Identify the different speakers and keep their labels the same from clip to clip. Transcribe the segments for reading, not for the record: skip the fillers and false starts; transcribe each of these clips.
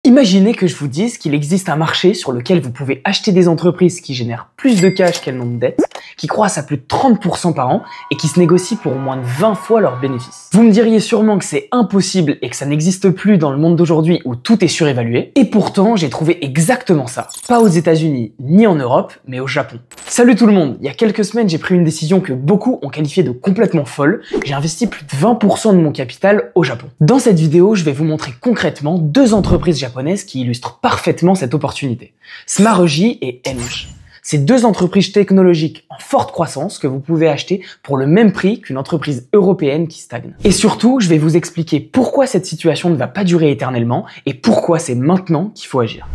Speaker 1: Imaginez que je vous dise qu'il existe un marché sur lequel vous pouvez acheter des entreprises qui génèrent plus de cash qu'elles n'ont de dettes, qui croissent à plus de 30% par an et qui se négocient pour au moins de 20 fois leurs bénéfices. Vous me diriez sûrement que c'est impossible et que ça n'existe plus dans le monde d'aujourd'hui où tout est surévalué, et pourtant j'ai trouvé exactement ça. Pas aux États-Unis ni en Europe, mais au Japon. Salut tout le monde, il y a quelques semaines j'ai pris une décision que beaucoup ont qualifiée de complètement folle, j'ai investi plus de 20% de mon capital au Japon. Dans cette vidéo, je vais vous montrer concrètement deux entreprises japonaises qui illustrent parfaitement cette opportunité. Smareji et Enj. C'est deux entreprises technologiques en forte croissance que vous pouvez acheter pour le même prix qu'une entreprise européenne qui stagne. Et surtout, je vais vous expliquer pourquoi cette situation ne va pas durer éternellement et pourquoi c'est maintenant qu'il faut agir.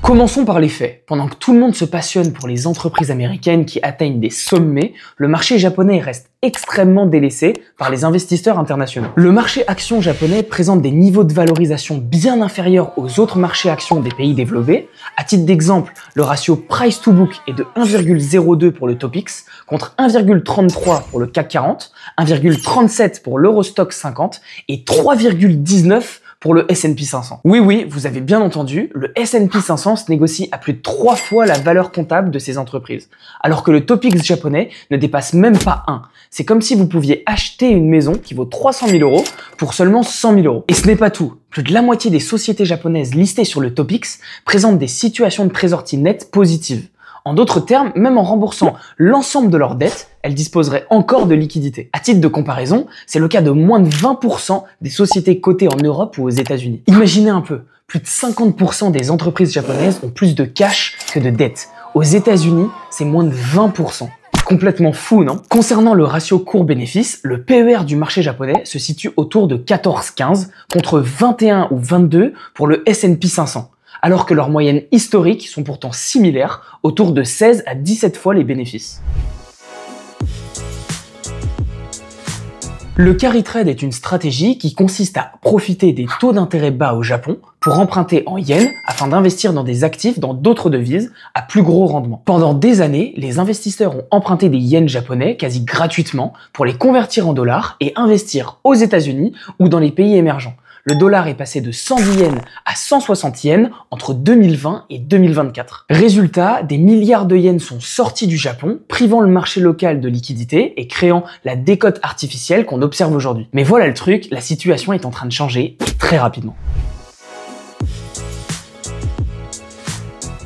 Speaker 1: Commençons par les faits. Pendant que tout le monde se passionne pour les entreprises américaines qui atteignent des sommets, le marché japonais reste extrêmement délaissé par les investisseurs internationaux. Le marché action japonais présente des niveaux de valorisation bien inférieurs aux autres marchés actions des pays développés. À titre d'exemple, le ratio price to book est de 1,02 pour le Topix contre 1,33 pour le CAC 40, 1,37 pour l'Eurostoxx 50 et 3,19 pour le S&P 500. Oui, vous avez bien entendu, le S&P 500 se négocie à plus de 3 fois la valeur comptable de ces entreprises, alors que le Topix japonais ne dépasse même pas 1. C'est comme si vous pouviez acheter une maison qui vaut 300 000 € pour seulement 100 000 €. Et ce n'est pas tout. Plus de la moitié des sociétés japonaises listées sur le Topix présentent des situations de trésorerie nette positives. En d'autres termes, même en remboursant l'ensemble de leurs dettes, elles disposeraient encore de liquidités. À titre de comparaison, c'est le cas de moins de 20% des sociétés cotées en Europe ou aux États-Unis. Imaginez un peu, plus de 50% des entreprises japonaises ont plus de cash que de dettes. Aux États-Unis, c'est moins de 20%. Complètement fou, non? Concernant le ratio cours-bénéfice, le PER du marché japonais se situe autour de 14-15 contre 21 ou 22 pour le S&P 500. Alors que leurs moyennes historiques sont pourtant similaires, autour de 16 à 17 fois les bénéfices. Le carry trade est une stratégie qui consiste à profiter des taux d'intérêt bas au Japon pour emprunter en yens afin d'investir dans des actifs dans d'autres devises à plus gros rendement. Pendant des années, les investisseurs ont emprunté des yens japonais quasi gratuitement pour les convertir en dollars et investir aux États-Unis ou dans les pays émergents. Le dollar est passé de 110 yens à 160 yens entre 2020 et 2024. Résultat, des milliards de yens sont sortis du Japon, privant le marché local de liquidité et créant la décote artificielle qu'on observe aujourd'hui. Mais voilà le truc, la situation est en train de changer et très rapidement.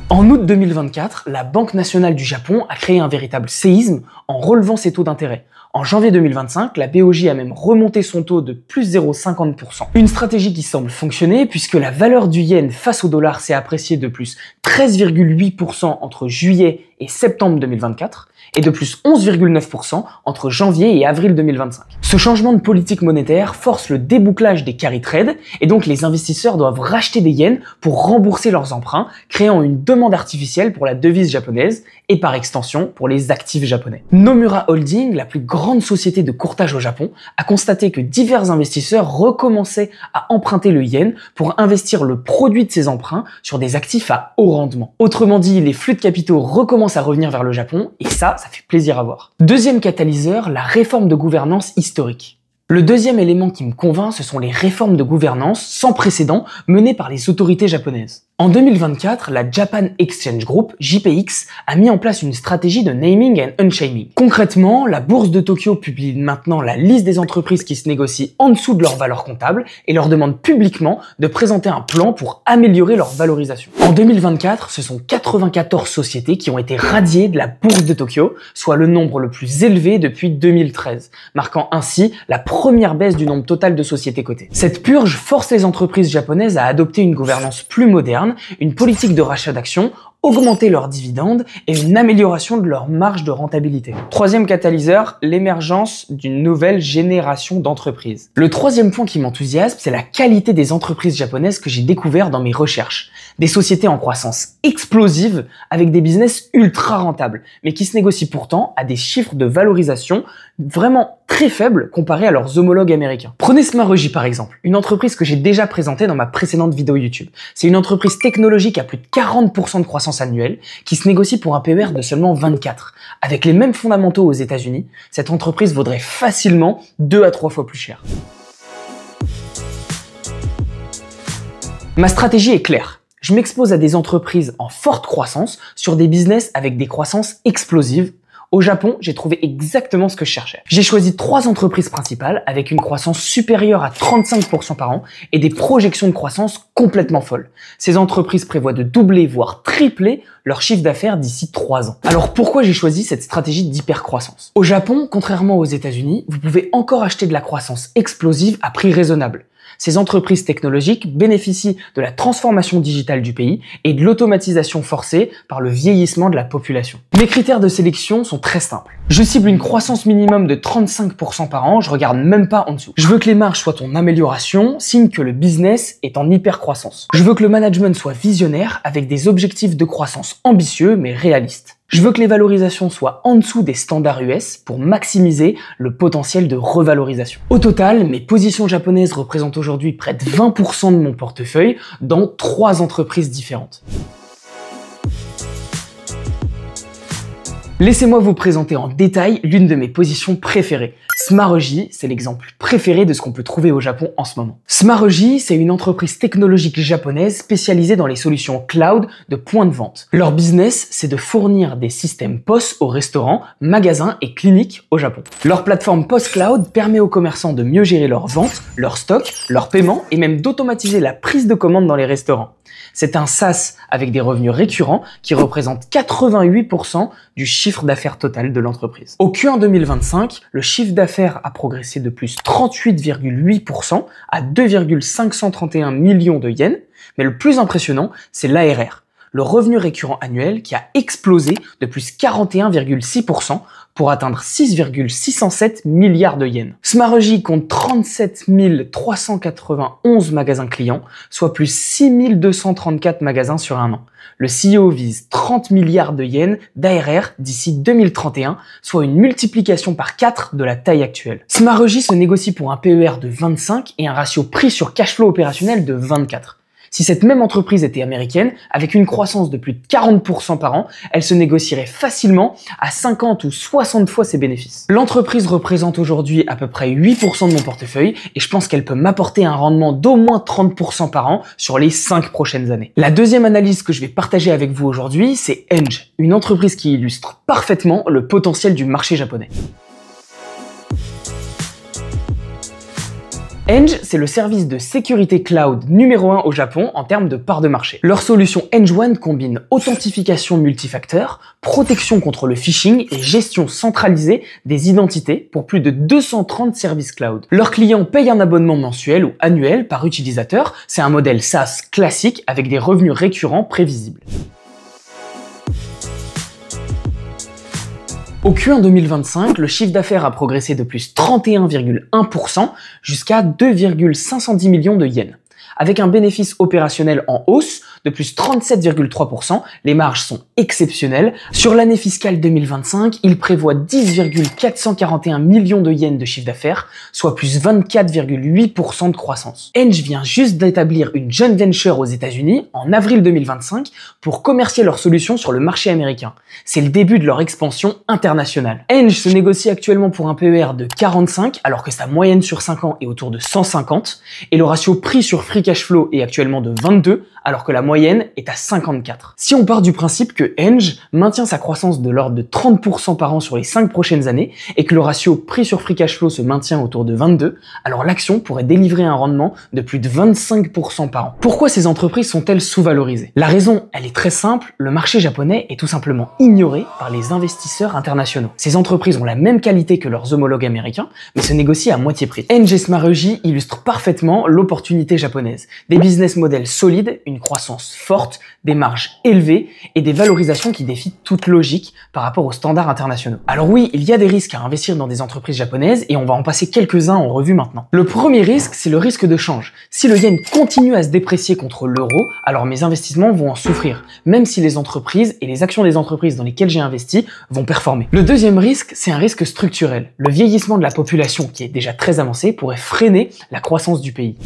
Speaker 1: En août 2024, la Banque nationale du Japon a créé un véritable séisme en relevant ses taux d'intérêt. En janvier 2025, la BOJ a même remonté son taux de plus 0,50%. Une stratégie qui semble fonctionner puisque la valeur du yen face au dollar s'est appréciée de plus 13,8% entre juillet et septembre 2024 et de plus 11,9% entre janvier et avril 2025. Ce changement de politique monétaire force le débouclage des carry trades et donc les investisseurs doivent racheter des yens pour rembourser leurs emprunts, créant une demande artificielle pour la devise japonaise et par extension pour les actifs japonais. Nomura Holding, la plus grande société de courtage au Japon, a constaté que divers investisseurs recommençaient à emprunter le yen pour investir le produit de ces emprunts sur des actifs à haut rendement. Autrement dit, les flux de capitaux recommencent à revenir vers le Japon et ça fait plaisir à voir. Deuxième catalyseur, la réforme de gouvernance historique. Le deuxième élément qui me convainc, ce sont les réformes de gouvernance sans précédent menées par les autorités japonaises. En 2024, la Japan Exchange Group, JPX, a mis en place une stratégie de naming and unshaming. Concrètement, la bourse de Tokyo publie maintenant la liste des entreprises qui se négocient en dessous de leur valeur comptable et leur demande publiquement de présenter un plan pour améliorer leur valorisation. En 2024, ce sont 94 sociétés qui ont été radiées de la bourse de Tokyo, soit le nombre le plus élevé depuis 2013, marquant ainsi la première baisse du nombre total de sociétés cotées. Cette purge force les entreprises japonaises à adopter une gouvernance plus moderne, une politique de rachat d'actions, augmenter leurs dividendes et une amélioration de leur marge de rentabilité. Troisième catalyseur, l'émergence d'une nouvelle génération d'entreprises. Le troisième point qui m'enthousiasme, c'est la qualité des entreprises japonaises que j'ai découvert dans mes recherches. Des sociétés en croissance explosive avec des business ultra rentables, mais qui se négocient pourtant à des chiffres de valorisation vraiment très faibles comparés à leurs homologues américains. Prenez Smareji par exemple, une entreprise que j'ai déjà présentée dans ma précédente vidéo YouTube. C'est une entreprise technologique à plus de 40% de croissance annuelle qui se négocie pour un PER de seulement 24. Avec les mêmes fondamentaux aux États-Unis, cette entreprise vaudrait facilement 2 à 3 fois plus cher. Ma stratégie est claire. Je m'expose à des entreprises en forte croissance sur des business avec des croissances explosives. Au Japon, j'ai trouvé exactement ce que je cherchais. J'ai choisi 3 entreprises principales avec une croissance supérieure à 35% par an et des projections de croissance complètement folles. Ces entreprises prévoient de doubler, voire tripler leur chiffre d'affaires d'ici 3 ans. Alors pourquoi j'ai choisi cette stratégie d'hypercroissance? Au Japon, contrairement aux États-Unis, vous pouvez encore acheter de la croissance explosive à prix raisonnable. Ces entreprises technologiques bénéficient de la transformation digitale du pays et de l'automatisation forcée par le vieillissement de la population. Mes critères de sélection sont très simples. Je cible une croissance minimum de 35% par an, je regarde même pas en dessous. Je veux que les marges soient en amélioration, signe que le business est en hypercroissance. Je veux que le management soit visionnaire avec des objectifs de croissance ambitieux mais réalistes. Je veux que les valorisations soient en dessous des standards US pour maximiser le potentiel de revalorisation. Au total, mes positions japonaises représentent aujourd'hui près de 20% de mon portefeuille dans 3 entreprises différentes. Laissez-moi vous présenter en détail l'une de mes positions préférées. Smareji, c'est l'exemple préféré de ce qu'on peut trouver au Japon en ce moment. Smareji, c'est une entreprise technologique japonaise spécialisée dans les solutions cloud de points de vente. Leur business, c'est de fournir des systèmes POS aux restaurants, magasins et cliniques au Japon. Leur plateforme POS Cloud permet aux commerçants de mieux gérer leurs ventes, leurs stocks, leurs paiements et même d'automatiser la prise de commande dans les restaurants. C'est un SaaS avec des revenus récurrents qui représentent 88% du chiffre d'affaires total de l'entreprise. Au Q1 2025, le chiffre d'affaires a progressé de plus 38,8% à 2,531 millions de yens, mais le plus impressionnant, c'est l'ARR, le revenu récurrent annuel qui a explosé de plus 41,6% pour atteindre 6,607 milliards de yens. Smareji compte 37 391 magasins clients, soit plus 6 234 magasins sur un an. Le CEO vise 30 milliards de yens d'ARR d'ici 2031, soit une multiplication par 4 de la taille actuelle. Smareji se négocie pour un PER de 25 et un ratio prix sur cash flow opérationnel de 24. Si cette même entreprise était américaine, avec une croissance de plus de 40% par an, elle se négocierait facilement à 50 ou 60 fois ses bénéfices. L'entreprise représente aujourd'hui à peu près 8% de mon portefeuille et je pense qu'elle peut m'apporter un rendement d'au moins 30% par an sur les 5 prochaines années. La deuxième analyse que je vais partager avec vous aujourd'hui, c'est Enj, une entreprise qui illustre parfaitement le potentiel du marché japonais. Enj, c'est le service de sécurité cloud numéro 1 au Japon en termes de part de marché. Leur solution Enj One combine authentification multifacteur, protection contre le phishing et gestion centralisée des identités pour plus de 230 services cloud. Leurs clients payent un abonnement mensuel ou annuel par utilisateur. C'est un modèle SaaS classique avec des revenus récurrents prévisibles. Au Q1 2025, le chiffre d'affaires a progressé de plus 31,1% jusqu'à 2,510 millions de yens. Avec un bénéfice opérationnel en hausse de plus 37,3%, les marges sont exceptionnelles. Sur l'année fiscale 2025, il prévoit 10,441 millions de yens de chiffre d'affaires, soit plus 24,8% de croissance. Enj vient juste d'établir une joint venture aux États-Unis en avril 2025 pour commercier leurs solutions sur le marché américain. C'est le début de leur expansion internationale. Enj se négocie actuellement pour un PER de 45 alors que sa moyenne sur 5 ans est autour de 150 et le ratio prix sur free cash flow est actuellement de 22 alors que la moyenne est à 54. Si on part du principe que Enj maintient sa croissance de l'ordre de 30% par an sur les 5 prochaines années et que le ratio prix sur free cash flow se maintient autour de 22, alors l'action pourrait délivrer un rendement de plus de 25% par an. Pourquoi ces entreprises sont-elles sous-valorisées? La raison, elle est très simple, le marché japonais est tout simplement ignoré par les investisseurs internationaux. Ces entreprises ont la même qualité que leurs homologues américains, mais se négocient à moitié prix. Enj et Smareji illustrent parfaitement l'opportunité japonaise. Des business models solides, une croissance forte, des marges élevées et des valorisations qui défient toute logique par rapport aux standards internationaux. Alors oui, il y a des risques à investir dans des entreprises japonaises et on va en passer quelques-uns en revue maintenant. Le premier risque, c'est le risque de change. Si le yen continue à se déprécier contre l'euro, alors mes investissements vont en souffrir, même si les entreprises et les actions des entreprises dans lesquelles j'ai investi vont performer. Le deuxième risque, c'est un risque structurel. Le vieillissement de la population, qui est déjà très avancé, pourrait freiner la croissance du pays.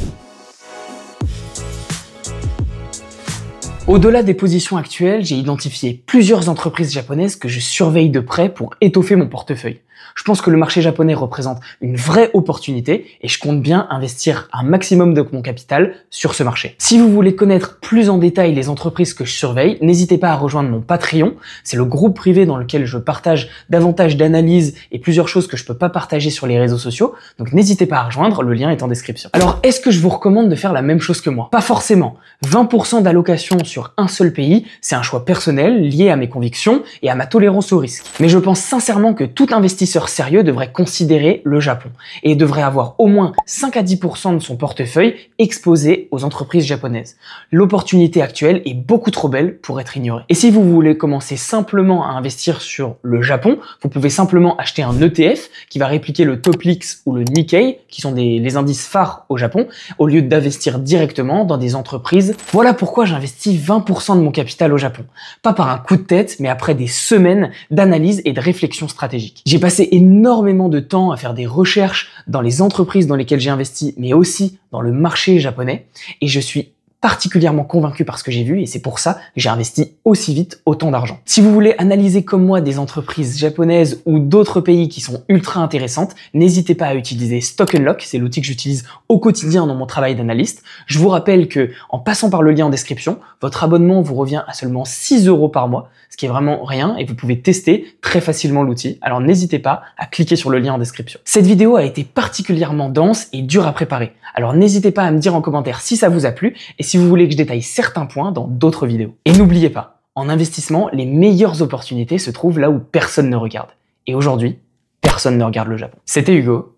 Speaker 1: Au-delà des positions actuelles, j'ai identifié plusieurs entreprises japonaises que je surveille de près pour étoffer mon portefeuille. Je pense que le marché japonais représente une vraie opportunité et je compte bien investir un maximum de mon capital sur ce marché. Si vous voulez connaître plus en détail les entreprises que je surveille, n'hésitez pas à rejoindre mon Patreon. C'est le groupe privé dans lequel je partage davantage d'analyses et plusieurs choses que je peux pas partager sur les réseaux sociaux. Donc n'hésitez pas à rejoindre, le lien est en description. Alors, est-ce que je vous recommande de faire la même chose que moi? Pas forcément. 20% d'allocation sur un seul pays, c'est un choix personnel lié à mes convictions et à ma tolérance au risque. Mais je pense sincèrement que tout investisseur sérieux devrait considérer le Japon et devrait avoir au moins 5 à 10% de son portefeuille exposé aux entreprises japonaises. L'opportunité actuelle est beaucoup trop belle pour être ignorée. Et si vous voulez commencer simplement à investir sur le Japon, vous pouvez simplement acheter un ETF qui va répliquer le Topix ou le Nikkei, qui sont les indices phares au Japon, au lieu d'investir directement dans des entreprises. Voilà pourquoi j'investis 20% de mon capital au Japon. Pas par un coup de tête, mais après des semaines d'analyse et de réflexion stratégique. J'ai passé énormément de temps à faire des recherches dans les entreprises dans lesquelles j'ai investi, mais aussi dans le marché japonais, et je suis particulièrement convaincu par ce que j'ai vu et c'est pour ça que j'ai investi aussi vite autant d'argent. Si vous voulez analyser comme moi des entreprises japonaises ou d'autres pays qui sont ultra intéressantes, n'hésitez pas à utiliser Stock Unlock, c'est l'outil que j'utilise au quotidien dans mon travail d'analyste. Je vous rappelle que en passant par le lien en description, votre abonnement vous revient à seulement 6 € par mois, ce qui est vraiment rien et vous pouvez tester très facilement l'outil. Alors n'hésitez pas à cliquer sur le lien en description. Cette vidéo a été particulièrement dense et dure à préparer. Alors n'hésitez pas à me dire en commentaire si ça vous a plu et si vous voulez que je détaille certains points dans d'autres vidéos. Et n'oubliez pas, en investissement, les meilleures opportunités se trouvent là où personne ne regarde. Et aujourd'hui, personne ne regarde le Japon. C'était Hugo.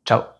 Speaker 1: Ciao.